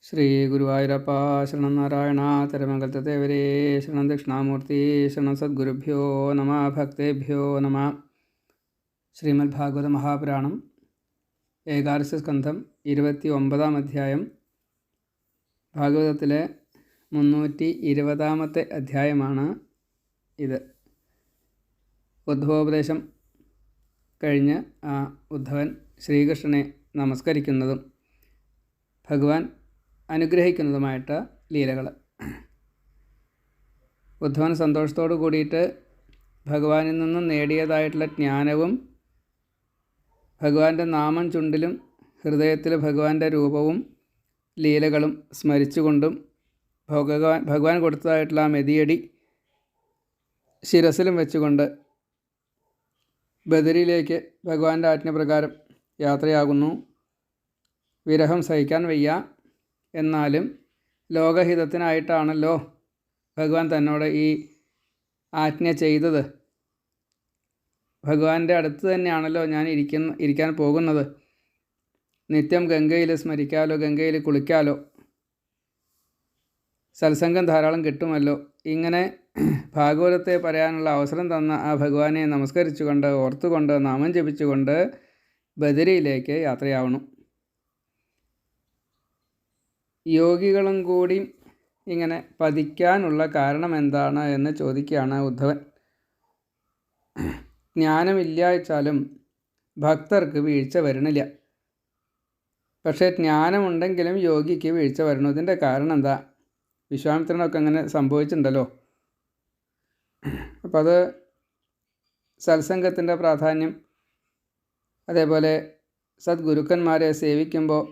ശ്രീ ഗുരുവായൂരപ്പ ശരണം നാരായണ തിരുമംഗലത്തെ ദേവരേ ശരണം ദക്ഷിണാമൂർത്തി ശരണം സദ്ഗുരുഭ്യോ നമ ഭക്തേഭ്യോ നമ. ശ്രീമദ് ഭാഗവത മഹാപുരാണം ഏകാദശ സ്കന്ധം 29-ാം അധ്യായം. ഭാഗവതത്തിലെ 320-ാമത്തെ അധ്യായമാണ് ഇത്. ഉദ്ധവോപദേശം കഴിഞ്ഞ് ഉദ്ധവൻ ശ്രീകൃഷ്ണനെ നമസ്കരിക്കുന്നതും ഭഗവാൻ അനുഗ്രഹിക്കുന്നതുമായിട്ട് ലീലകൾ. ഉദ്ധവൻ സന്തോഷത്തോടു കൂടിയിട്ട് ഭഗവാനിൽ നിന്നും നേടിയതായിട്ടുള്ള ജ്ഞാനവും ഭഗവാന്റെ നാമം ചുണ്ടിലും ഹൃദയത്തിൽ ഭഗവാന്റെ രൂപവും ലീലകളും സ്മരിച്ചുകൊണ്ടും ഭഗവാൻ കൊടുത്തതായിട്ടുള്ള ആ മെതിയടി ശിരസിലും വെച്ചുകൊണ്ട് ബദരിയിലേക്ക് ഭഗവാന്റെ ആജ്ഞപ്രകാരം യാത്രയാകുന്നു. വിരഹം സഹിക്കാൻ വയ്യ, എന്നാലും ലോകഹിതത്തിനായിട്ടാണല്ലോ ഭഗവാൻ തന്നോട് ഈ ആജ്ഞ ചെയ്തത്. ഭഗവാന്റെ അടുത്ത് തന്നെയാണല്ലോ ഞാൻ ഇരിക്കാൻ പോകുന്നത്. നിത്യം ഗംഗയിൽ സ്മരിക്കാലോ, ഗംഗയിൽ കുളിക്കാലോ, സത്സംഗം ധാരാളം കിട്ടുമല്ലോ. ഇങ്ങനെ ഭാഗവതത്തെ പറയാനുള്ള അവസരം തന്ന ആ ഭഗവാനെ നമസ്കരിച്ചുകൊണ്ട് ഓർത്തുകൊണ്ട് നാമം ജപിച്ചുകൊണ്ട് ബദരിയിലേക്ക് യാത്രയാവണം. യോഗികളും കൂടി ഇങ്ങനെ പതിക്കാനുള്ള കാരണം എന്താണ് എന്ന് ചോദിക്കുകയാണ് ഉദ്ധവൻ. ജ്ഞാനമില്ലാച്ചാലും ഭക്തർക്ക് വീഴ്ച വരണില്ല. പക്ഷേ ജ്ഞാനമുണ്ടെങ്കിലും യോഗിക്ക് വീഴ്ച വരണം. ഇതിൻ്റെ കാരണം എന്താ? വിശ്വാമിത്രനൊക്കെ അങ്ങനെ സംഭവിച്ചിട്ടുണ്ടല്ലോ. അപ്പം അത് സത്സംഗത്തിൻ്റെ പ്രാധാന്യം, അതേപോലെ സദ്ഗുരുക്കന്മാരെ സേവിക്കുമ്പോൾ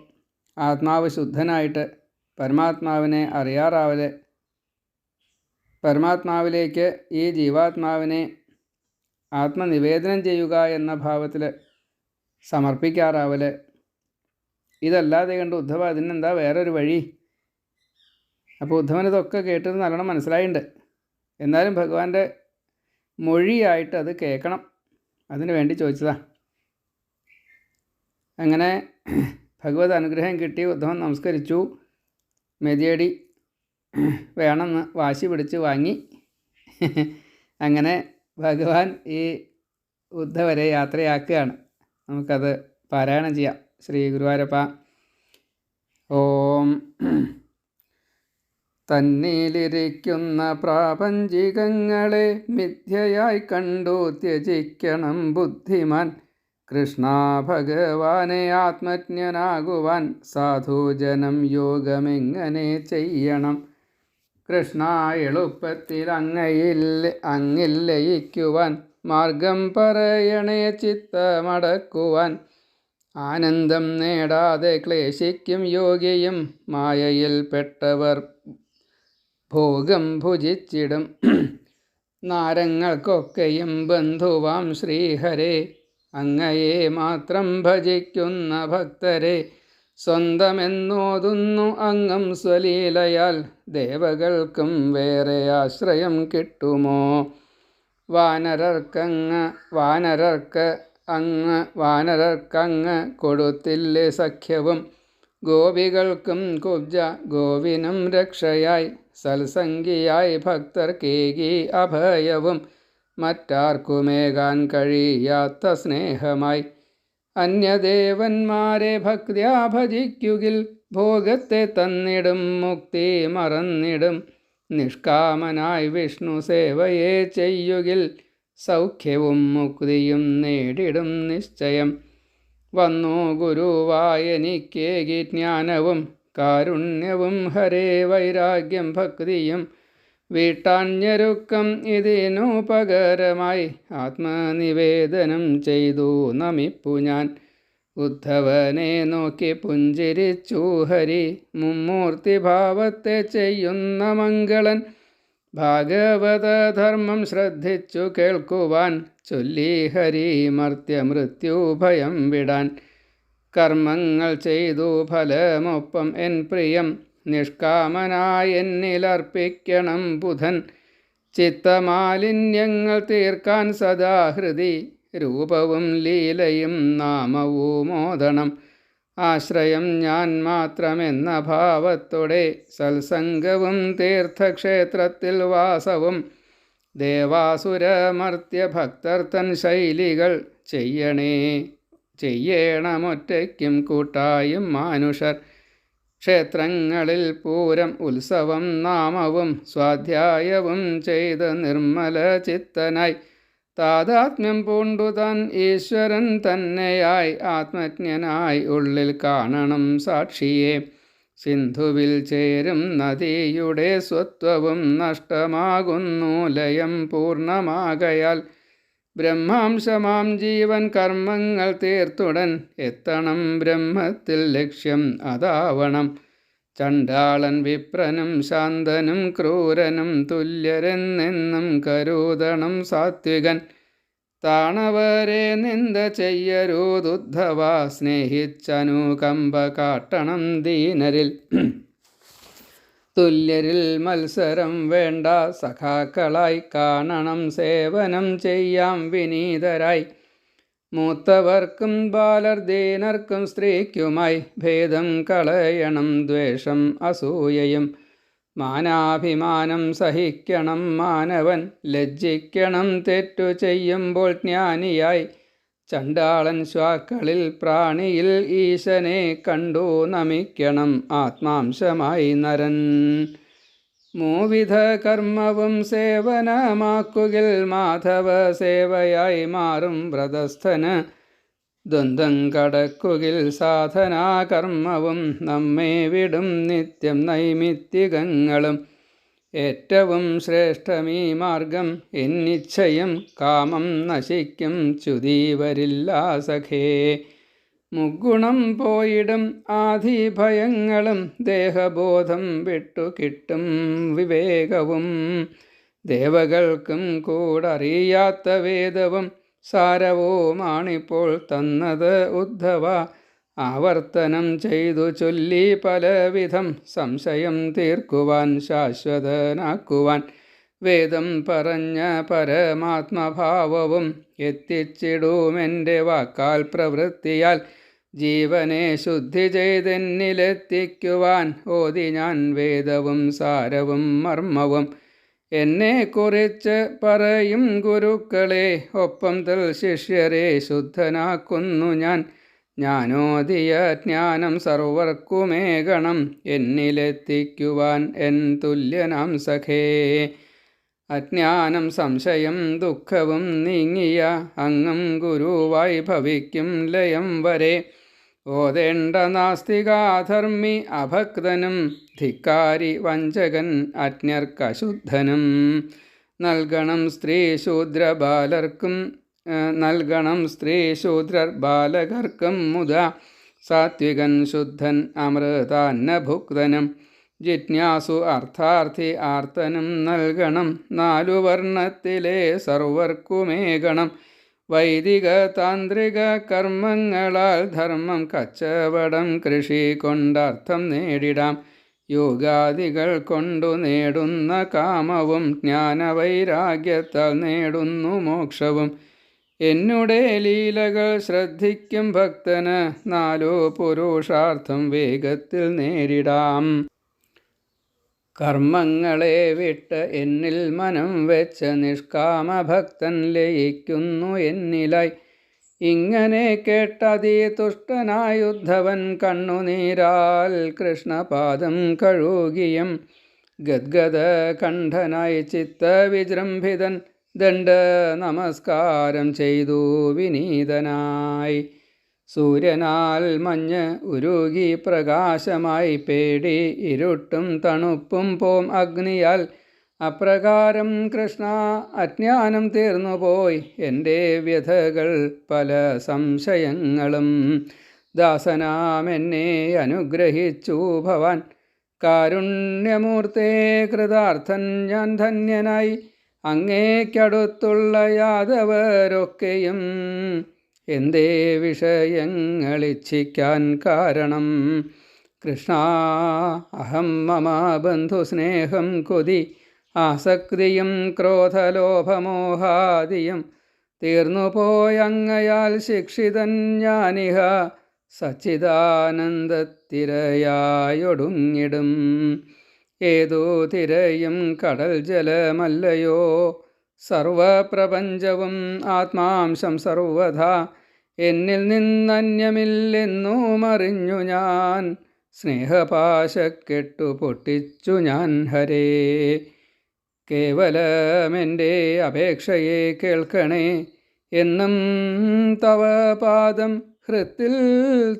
ആത്മാവ് ശുദ്ധനായിട്ട് പരമാത്മാവിനെ അറിയാറാവല്, പരമാത്മാവിലേക്ക് ഈ ജീവാത്മാവിനെ ആത്മനിവേദനം ചെയ്യുക എന്ന ഭാവത്തിൽ സമർപ്പിക്കാറാവല്. ഇതല്ലാതെ കണ്ട് ഉദ്ധവ അതിനെന്താ വേറൊരു വഴി? അപ്പോൾ ഉദ്ധവൻ ഇതൊക്കെ കേട്ടത് നല്ലോണം മനസ്സിലായിട്ടുണ്ട്. എന്നാലും ഭഗവാന്റെ മൊഴിയായിട്ട് അത് കേൾക്കണം, അതിനു വേണ്ടി ചോദിച്ചതാ. അങ്ങനെ ഭഗവത് അനുഗ്രഹം കിട്ടി. ഉദ്ധവൻ നമസ്കരിച്ചു. മെതിയടി വേണമെന്ന് വാശി പിടിച്ച് വാങ്ങി. അങ്ങനെ ഭഗവാൻ ഈ ഉദ്ധവരെ യാത്രയാക്കുകയാണ്. നമുക്കത് പാരായണം ചെയ്യാം. ശ്രീ ഗുരുവായൂരപ്പ. ഓം. തന്നിലിരിക്കുന്ന പ്രാപഞ്ചികങ്ങളെ മിഥ്യയായി കണ്ടു ത്യജിക്കണം ബുദ്ധിമാൻ. കൃഷ്ണ ഭഗവാനെ ആത്മജ്ഞനാകുവാൻ സാധുജനം യോഗമെങ്ങനെ ചെയ്യണം? കൃഷ്ണ എളുപ്പത്തിൽ അങ്ങിൽ ലയിക്കുവാൻ മാർഗം പറയണേ ചിത്തമടക്കുവാൻ. ആനന്ദം നേടാതെ ക്ലേശിക്കും യോഗിയും മായയിൽ പെട്ടവർ ഭോഗം ഭുജിച്ചിടും. നാരങ്ങൾക്കൊക്കെയും ബന്ധുവാം ശ്രീഹരേ, അങ്ങയെ മാത്രം ഭജിക്കുന്ന ഭക്തരെ സ്വന്തമെന്നോതുന്നു അങ്ങം സ്വലീലയാൽ. ദേവകൾക്കും വേറെ ആശ്രയം കിട്ടുമോ? വാനരർക്കങ്ങ് കൊടുത്തില്ലേ സഖ്യവും. ഗോപികൾക്കും കുബ്ജ ഗോവിനും രക്ഷയായി സത്സംഗിയായി ഭക്തർക്കേകി അഭയവും. മറ്റാർക്കുമേകാൻ കഴിയാത്ത സ്നേഹമായി അന്യദേവന്മാരെ ഭക്ത്യാ ഭജിക്കുകിൽ. ഭോഗത്തെ തന്നിടും മുക്തി മറന്നിടും. നിഷ്കാമനായി വിഷ്ണു സേവയെ ചെയ്യുകിൽ സൗഖ്യവും മുക്തിയും നേടിടും നിശ്ചയം. വന്നു ഗുരുവായെനിക്കേകി ജ്ഞാനവും കാരുണ്യവും ഹരേ വൈരാഗ്യം ഭക്തിയും. വീട്ടാഞ്ഞരുക്കം ഇതിനു പകരമായി ആത്മനിവേദനം ചെയ്തു നമിപ്പു ഞാൻ. ഉദ്ധവനെ നോക്കി പുഞ്ചിരിച്ചു ഹരി, മുമ്മൂർത്തി ഭാവത്തെ ചെയ്യുന്ന മംഗളൻ. ഭാഗവതധർമ്മം ശ്രദ്ധിച്ചു കേൾക്കുവാൻ ചൊല്ലി ഹരി മർത്യമൃത്യു ഭയം വിടാൻ. കർമ്മങ്ങൾ ചെയ്തു ഫലമൊപ്പം എൻ പ്രിയം, നിഷ്കാമനായി എന്നിലർപ്പിക്കണം ബുധൻ. ചിത്തമാലിന്യങ്ങൾ തീർക്കാൻ സദാഹൃതി, രൂപവും ലീലയും നാമവും ഓതണം. ആശ്രയം ഞാൻ മാത്രമെന്ന ഭാവത്തോടെ സത്സംഗവും തീർത്ഥക്ഷേത്രത്തിൽ വാസവും ദേവാസുരമർത്യ ഭക്തർ തൻ ശൈലികൾ ചെയ്യണമൊറ്റയ്ക്കും കൂട്ടായും മാനുഷർ. ക്ഷേത്രങ്ങളിൽ പൂരം ഉത്സവം നാമവും സ്വാധ്യായവും ചെയ്ത് നിർമ്മല ചിത്തനായി താതാത്മ്യം പൂണ്ടുതാൻ ഈശ്വരൻ തന്നെയായി ആത്മജ്ഞനായി ഉള്ളിൽ കാണണം സാക്ഷിയെ. സിന്ധുവിൽ ചേരും നദിയുടെ സ്വത്വവും നഷ്ടമാകുന്നു ലയം പൂർണ്ണമാകയാൽ. ബ്രഹ്മാംശമാം ജീവൻ കർമ്മങ്ങൾ തീർത്തുടൻ എത്തണം ബ്രഹ്മത്തിൽ ലക്ഷ്യം അതാവണം. ചണ്ടാളൻ വിപ്രനും ശാന്തനും ക്രൂരനും തുല്യരെന്നെന്നും കരുതണം സാത്വികൻ. താണവരെ നിന്ദ ചെയ്യരുതുദ്ധവ, സ്നേഹിച്ചനുകമ്പ കാട്ടണം ദീനരിൽ. തുല്യരിൽ മത്സരം വേണ്ട, സഖാക്കളായി കാണണം സേവനം ചെയ്യാം വിനീതരായി. മൂത്തവർക്കും ബാലർ ദീനർക്കും സ്ത്രീക്കുമായി ഭേദം കളയണം ദ്വേഷം അസൂയയും. മാനാഭിമാനം സഹിക്കണം മാനവൻ, ലജ്ജിക്കണം തെറ്റു ചെയ്യുമ്പോൾ ജ്ഞാനിയായി. ചണ്ടാളൻ ശ്വാക്കളിൽ പ്രാണിയിൽ ഈശനെ കണ്ടു നമിക്കണം ആത്മാംശമായി നരൻ. മൂവിധ കർമ്മവും സേവനമാക്കുകിൽ മാധവ സേവയായി മാറും വ്രതസ്ഥന്. ദ്വന്ദ്വം കടക്കുകിൽ സാധനാകർമ്മവും നമ്മെ വിടും നിത്യം നൈമിത്തികങ്ങളും. ഏറ്റവും ശ്രേഷ്ഠമീ മാർഗം എന്നിച്ഛയും കാമം നശിക്കും ച്യുതീവരില്ല സഖേ. മുഗുണം പോയിടും ആധിഭയങ്ങളും ദേഹബോധം വിട്ടു കിട്ടും വിവേകവും. ദേവകൾക്കും കൂടറിയാത്ത വേദവും സാരവുമാണിപ്പോൾ തന്നത് ഉദ്ധവ. ആവർത്തനം ചെയ്തു ചൊല്ലി പലവിധം സംശയം തീർക്കുവാൻ ശാശ്വതനാക്കുവാൻ. വേദം പറഞ്ഞ പരമാത്മഭാവവും എത്തിച്ചിടുമെൻ്റെ വാക്കാൽ പ്രവൃത്തിയാൽ. ജീവനെ ശുദ്ധി ചെയ്തെന്നിലെത്തിക്കുവാൻ ഓതി ഞാൻ വേദവും സാരവും മർമ്മവും. എന്നെക്കുറിച്ച് പറയും ഗുരുക്കളെ, ഒപ്പം തൽ ശിഷ്യരെ ശുദ്ധനാക്കുന്നു ഞാൻ. ജ്ഞാനോദിയ ജ്ഞാനം സർവർക്കുമേകണം എന്നിലെത്തിക്കുവാൻ എൻ തുല്യനാം സഖേ. അജ്ഞാനം സംശയം ദുഃഖവും നീങ്ങിയ അങ്ങം ഗുരുവായി ഭവിക്കും ലയം വരെ. ഓതേണ്ട നാസ്തികാധർമ്മി അഭക്തനും ധിക്കാരി വഞ്ചകൻ അജ്ഞർക്കശുദ്ധനും. നൽകണം സ്ത്രീ ശൂദ്രർ ബാലകർക്കും മുതാ. സാത്വികൻ ശുദ്ധൻ അമൃതാന്നഭുക്തനും. ജിജ്ഞാസു അർത്ഥാർത്ഥി ആർത്തനും നൽകണം. 4 വർണ്ണത്തിലെ സർവർക്കുമേകണം. വൈദിക താന്ത്രിക കർമ്മങ്ങളാൽ ധർമ്മം കച്ചവടം കൃഷി കൊണ്ടർത്ഥം നേടിടാം. യോഗാദികൾ കൊണ്ടു നേടുന്ന കാമവും ജ്ഞാനവൈരാഗ്യത്താൽ നേടുന്നു മോക്ഷവും. എന്നുടെ ലീലകൾ ശ്രദ്ധിക്കും ഭക്തന് 4 പുരുഷാർത്ഥം വേഗത്തിൽ നേരിടാം. കർമ്മങ്ങളെ വിട്ട് എന്നിൽ മനം വെച്ച് നിഷ്കാമഭക്തൻ ലയിക്കുന്നു എന്നിലായി. ഇങ്ങനെ കേട്ടതീ തുഷ്ടനായുദ്ധവൻ കണ്ണുനീരാൽ കൃഷ്ണപാദം കഴുകിയും. ഗദ്ഗദ കണ്ഠനായി ചിത്തവിജൃംഭിതൻ ദണ്ഡ നമസ്കാരം ചെയ്തു വിനീതനായി. സൂര്യനാൽ മഞ്ഞ് ഉരുകി പ്രകാശമായി പേടി ഇരുട്ടും തണുപ്പും പോം അഗ്നിയാൽ. അപ്രകാരം കൃഷ്ണ അജ്ഞാനം തീർന്നുപോയി എൻ്റെ വ്യഥകൾ പല സംശയങ്ങളും. ദാസനാമെന്നെ അനുഗ്രഹിച്ചു ഭവാൻ. കാരുണ്യമൂർത്തേ കൃതാർത്ഥൻ ഞാൻ ധന്യനായി. അങ്ങേക്കടുത്തുള്ള യാദവരൊക്കെയും എന്തേ വിഷയങ്ങളിച്ഛിക്കാൻ കാരണം. കൃഷ്ണ അഹം മമ ബന്ധുസ്നേഹം കൊതി ആസക്തിയും ക്രോധലോഭമോഹാദിയും തീർന്നുപോയങ്ങയാൽ ശിക്ഷിതൻ ഞാനിഹ. സച്ചിദാനന്ദത്തിരയായൊടുങ്ങിടും ഏതോ തിരയും കടൽ ജലമല്ലയോ സർവപ്രപഞ്ചവും ആത്മാംശം സർവഥാ എന്നിൽ നിന്നന്യമില്ലെന്നും അറിഞ്ഞു ഞാൻ സ്നേഹപാശക്കെട്ടു പൊട്ടിച്ചു ഞാൻ ഹരേ കേവലമെൻ്റെ അപേക്ഷയെ കേൾക്കണേ എന്നും തവ പാദം ഹൃത്തിൽ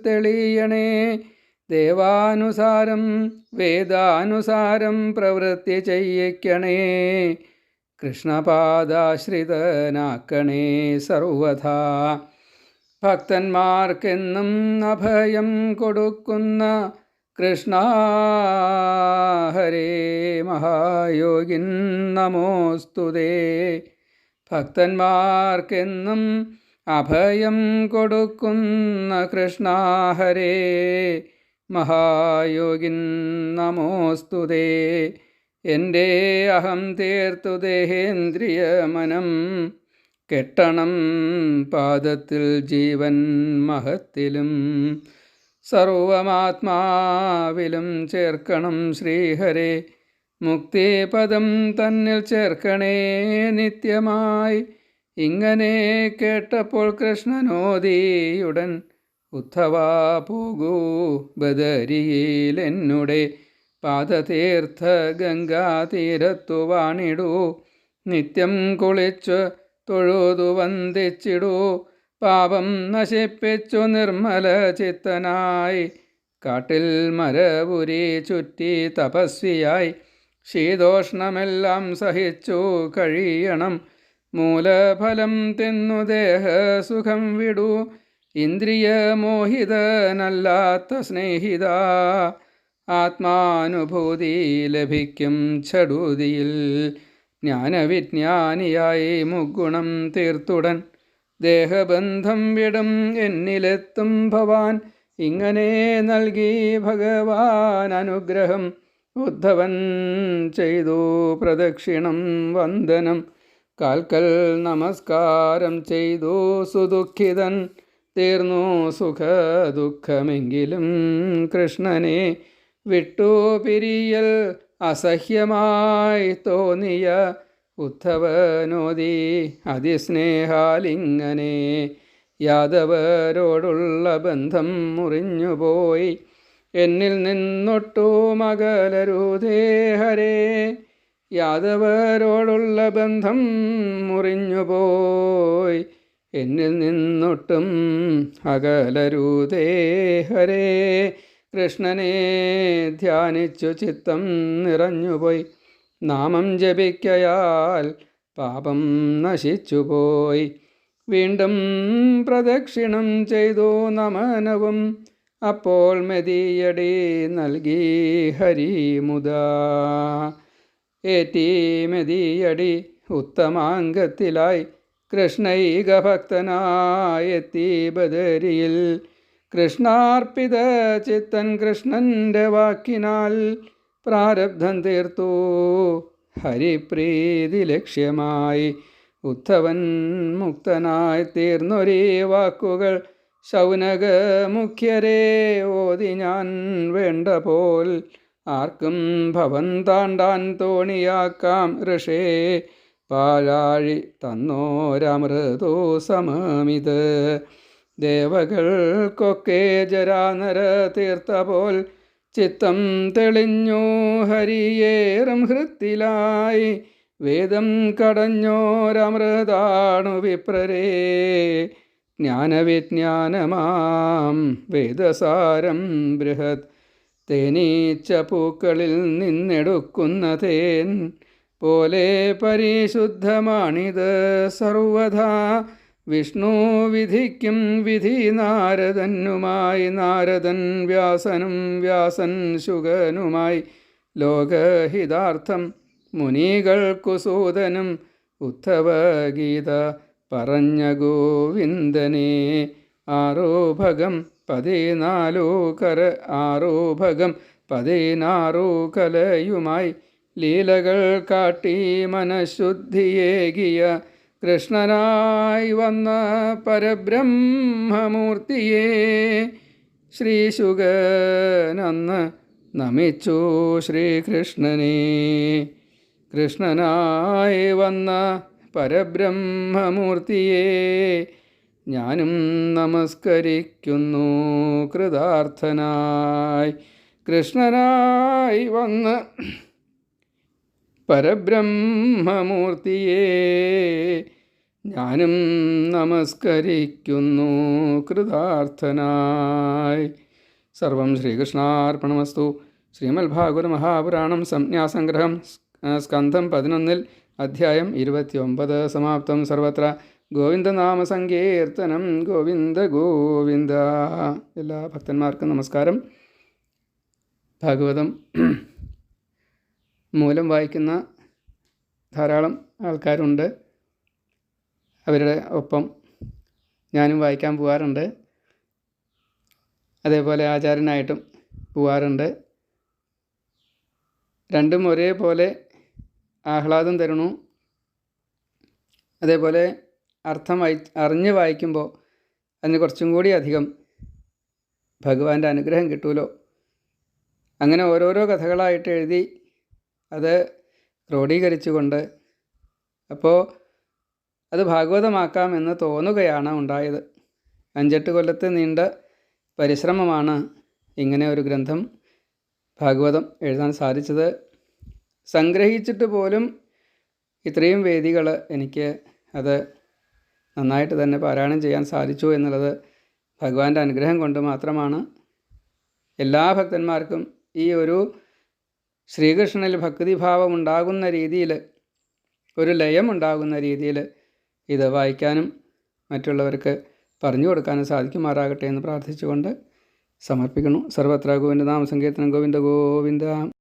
തെളിയണേ ദേവാനുസാരം വേദാനുസാരം പ്രവൃത്തി ചെയ്യിക്കണേ കൃഷ്ണപാദാശ്രിതനാക്കണേ സർവഥാ ഭക്തന്മാർക്കെന്നും അഭയം കൊടുക്കുന്ന കൃഷ്ണ ഹരേ മഹായോഗിൻ നമോസ്തുതേ ഭക്തന്മാർക്കെന്നും അഭയം കൊടുക്കുന്ന കൃഷ്ണ ഹരേ മഹായോഗിൻ നമോസ്തുതേ എൻ്റെ അഹം തീർത്തു ദേഹേന്ദ്രിയ മനം കെട്ടണം പാദത്തിൽ ജീവൻ മഹത്തിലും സർവമാത്മാവിലും ചേർക്കണം ശ്രീഹരേ മുക്തിപദം തന്നിൽ ചേർക്കണേ നിത്യമായി ഇങ്ങനെ കേട്ടപ്പോൾ കൃഷ്ണനോദിയുടൻ ഉദ്ധവ പോകൂ ബദരിയിൽ എന്നുടെ പാദതീർത്ഥ ഗംഗാതീരത്തു വാണിടൂ നിത്യം കുളിച്ചു തൊഴുതു വന്ദിച്ചിടൂ പാപം നശിപ്പിച്ചു നിർമ്മല ചിത്തനായി കാട്ടിൽ മരപുരി ചുറ്റി തപസ്വിയായി ശീതോഷ്ണമെല്ലാം സഹിച്ചു കഴിയണം മൂലഫലം തിന്നു ദേഹസുഖം വിടൂ ഇന്ദ്രിയമോഹിതനല്ലാത്ത സ്നേഹിത ആത്മാനുഭൂതി ലഭിക്കും ചടുതിയിൽ ജ്ഞാനവിജ്ഞാനിയായി മുഗുണം തീർത്തുടൻ ദേഹബന്ധം വിടും എന്നിലെത്തും ഭവാൻ ഇങ്ങനെ നൽകി ഭഗവാൻ അനുഗ്രഹം ഉദ്ധവൻ ചെയ്തു പ്രദക്ഷിണം വന്ദനം കാൽക്കൽ നമസ്കാരം ചെയ്തു സുദുഃഖിതൻ തീർന്നു സുഖ ദുഃഖമെങ്കിലും കൃഷ്ണനെ വിട്ടു പിരിയൽ അസഹ്യമായി തോന്നിയ ഉദ്ധവനോദി അതിസ്നേഹാലിങ്ങനെ യാദവരോടുള്ള ബന്ധം മുറിഞ്ഞുപോയി എന്നിൽ നിന്നൊട്ടു മകലരുതേ ഹരേ യാദവരോടുള്ള ബന്ധം മുറിഞ്ഞുപോയി എന്നിൽ നിന്നൊട്ടും അകലരുതേ ഹരേ കൃഷ്ണനെ ധ്യാനിച്ചു ചിത്തം നിറഞ്ഞുപോയി നാമം ജപിക്കയാൽ പാപം നശിച്ചുപോയി വീണ്ടും പ്രദക്ഷിണം ചെയ്തു നമനവും അപ്പോൾ മെതിയടി നൽകി ഹരിമുദാ ഏറ്റി മെതിയടി ഉത്തമാംഗത്തിലായി കൃഷ്ണൈക ഭക്തനായെത്തി ബദരിയിൽ കൃഷ്ണാർപ്പിത ചിത്തൻ കൃഷ്ണൻ്റെ വാക്കിനാൽ പ്രാരബ്ധം തീർത്തു ഹരിപ്രീതി ലക്ഷ്യമായി ഉദ്ധവൻ മുക്തനായി തീർന്നൊരേ വാക്കുകൾ ശൗനക മുഖ്യരെ ഓതി ഞാൻ വേണ്ട പോൽ ആർക്കും ഭവൻ താണ്ടാൻ തോണിയാക്കാം ഋഷേ പാഴാഴി തന്നോരമൃതോ സമമിത് ദേവകൾക്കൊക്കെ ജരാനര തീർത്ത പോൽ ചിത്തം തെളിഞ്ഞു ഹരിയേറും ഹൃത്തിലായി വേദം കടഞ്ഞോരമൃതാണു വിപ്രരേ ജ്ഞാനവിജ്ഞാനമാം വേദസാരം ബൃഹത് തേനീച്ച പൂക്കളിൽ നിന്നെടുക്കുന്ന തേൻ പോലെ പരിശുദ്ധമാണിത് സർവഥാ വിഷ്ണു വിധിക്കും വിധി നാരദനുമായി നാരദൻ വ്യാസനും വ്യാസൻ ശുഗനുമായി ലോകഹിതാർത്ഥം മുനികൾക്കു സൂതനും ഉദ്ധവഗീത പറഞ്ഞ ഗോവിന്ദനെ ആരോഭകം 16 കലയുമായി ലീലകൾ കാട്ടി മനഃശുദ്ധിയേകിയ കൃഷ്ണനായി വന്ന പരബ്രഹ്മമൂർത്തിയെ ശ്രീശുകനന്ന് നമിച്ചു ശ്രീകൃഷ്ണനെ. കൃഷ്ണനായി വന്ന പരബ്രഹ്മമൂർത്തിയെ ഞാനും നമസ്കരിക്കുന്നു കൃതാർത്ഥനായി. കൃഷ്ണനായി വന്ന് പരബ്രഹ്മമൂർത്തിയെ ഞാനും നമസ്കരിക്കുന്നു കൃതാർത്ഥനായി. സർവം ശ്രീകൃഷ്ണാർപ്പണമസ്തു. ശ്രീമദ്ഭാഗവത മഹാപുരാണം സംജ്ഞാസംഗ്രഹം സ്കന്ധം 11 അധ്യായം 29 സമാപ്തം. സർവത്ര ഗോവിന്ദനാമസങ്കീർത്തനം. ഗോവിന്ദ ഗോവിന്ദ. എല്ലാ ഭക്തന്മാർക്കും നമസ്കാരം. ഭാഗവതം മൂലം വായിക്കുന്ന ധാരാളം ആൾക്കാരുണ്ട്. അവരുടെ ഒപ്പം ഞാനും വായിക്കാൻ പോകാറുണ്ട്. അതേപോലെ ആചാര്യനായിട്ടും പോകാറുണ്ട്. രണ്ടും ഒരേപോലെ ആഹ്ലാദം തരണു. അതേപോലെ അർത്ഥം അറിഞ്ഞ് വായിക്കുമ്പോൾ അതിന് കുറച്ചും കൂടി അധികം ഭഗവാന്റെ അനുഗ്രഹം കിട്ടുമല്ലോ. അങ്ങനെ ഓരോരോ കഥകളായിട്ട് എഴുതി അത് ക്രോഡീകരിച്ചുകൊണ്ട് അപ്പോൾ അത് ഭാഗവതമാക്കാമെന്ന് തോന്നുകയാണ് ഉണ്ടായത്. 5-8 കൊല്ലത്തെ നീണ്ട പരിശ്രമമാണ് ഇങ്ങനെ ഒരു ഗ്രന്ഥം ഭാഗവതം എഴുതാൻ സാധിച്ചത്. സംഗ്രഹിച്ചിട്ട് പോലും ഇത്രയും വേദികൾ എനിക്ക് അത് നന്നായിട്ട് തന്നെ പാരായണം ചെയ്യാൻ സാധിച്ചു എന്നുള്ളത് ഭഗവാന്റെ അനുഗ്രഹം കൊണ്ട് മാത്രമാണ്. എല്ലാ ഭക്തന്മാർക്കും ഈ ഒരു ശ്രീകൃഷ്ണനിൽ ഭക്തിഭാവം ഉണ്ടാകുന്ന രീതിയിൽ, ഒരു ലയം ഉണ്ടാകുന്ന രീതിയിൽ ഇത് വായിക്കാനും മറ്റുള്ളവർക്ക് പറഞ്ഞു കൊടുക്കാനും സാധിക്കുമാറാകട്ടെ എന്ന് പ്രാർത്ഥിച്ചുകൊണ്ട് സമർപ്പിക്കുന്നു. സർവത്ര ഗോവിന്ദനാമ സങ്കീർത്തനം. ഗോവിന്ദ ഗോവിന്ദ.